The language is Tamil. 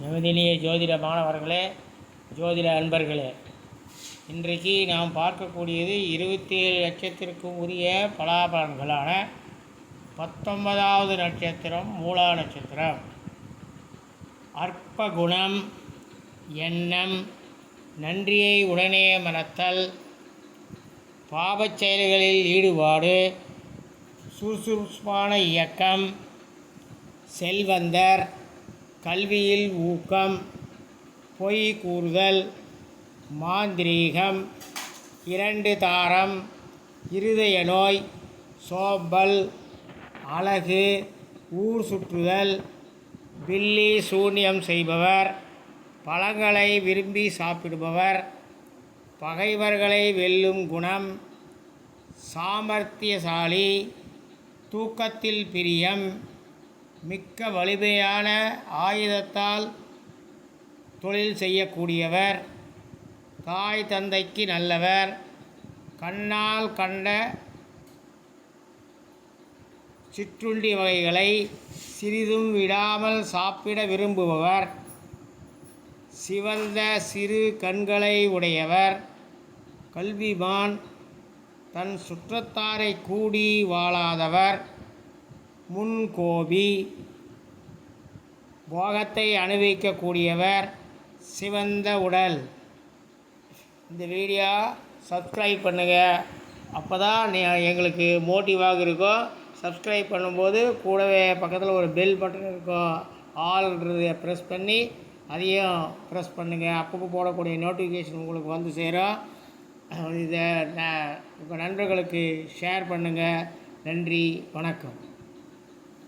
நமதினிய ஜோதிட மாணவர்களே, ஜோதிட அன்பர்களே, இன்றைக்கு நாம் பார்க்கக்கூடியது 27 நட்சத்திரக்கும் உரிய பலாபலன்களான 19வது நட்சத்திரம் மூலா நட்சத்திரம். அற்பகுணம், எண்ணம், நன்றியை உடனே மறத்தல், பாவச் செயல்களில் ஈடுபாடு, சுறுசுறுப்பான இயக்கம், செல்வந்தர், கல்வியில் ஊக்கம், பொய் கூறுதல், மாந்திரீகம், 2 தாரம், இருதய நோய், சோம்பல், அழகு, ஊர் சுற்றுதல், பில்லி சூன்யம் செய்பவர், பழங்களை விரும்பி சாப்பிடுபவர், பகைவர்களை வெல்லும் குணம், சாமர்த்தியசாலி, தூக்கத்தில் பிரியம், மிக்க வலிமையான ஆயுதத்தால் தொழில் செய்யக்கூடியவர், தாய் தந்தைக்கு நல்லவர், கண்ணால் கண்ட சிற்றுண்டி வகைகளை சிறிதும் விடாமல் சாப்பிட விரும்புபவர், சிவந்த சிறு கண்களை உடையவர், கல்விமான், தன் சுற்றத்தாரை கூடி வாழாதவர், முன்கோபி, போகத்தை அனுபவிக்கக்கூடியவர், சிவந்த உடல். இந்த வீடியோ சப்ஸ்கிரைப் பண்ணுங்கள், அப்போ தான் எங்களுக்கு மோட்டிவாக இருக்கும். சப்ஸ்கிரைப் பண்ணும்போது கூடவே பக்கத்தில் ஒரு பெல் பட்டன் இருக்கும், ஆல்ன்றதை ப்ரெஸ் பண்ணி அதையும் ப்ரெஸ் பண்ணுங்கள். அப்பப்போ போடக்கூடிய நோட்டிஃபிகேஷன் உங்களுக்கு வந்து சேரும். இதை உங்கள் நண்பர்களுக்கு ஷேர் பண்ணுங்கள். நன்றி, வணக்கம்.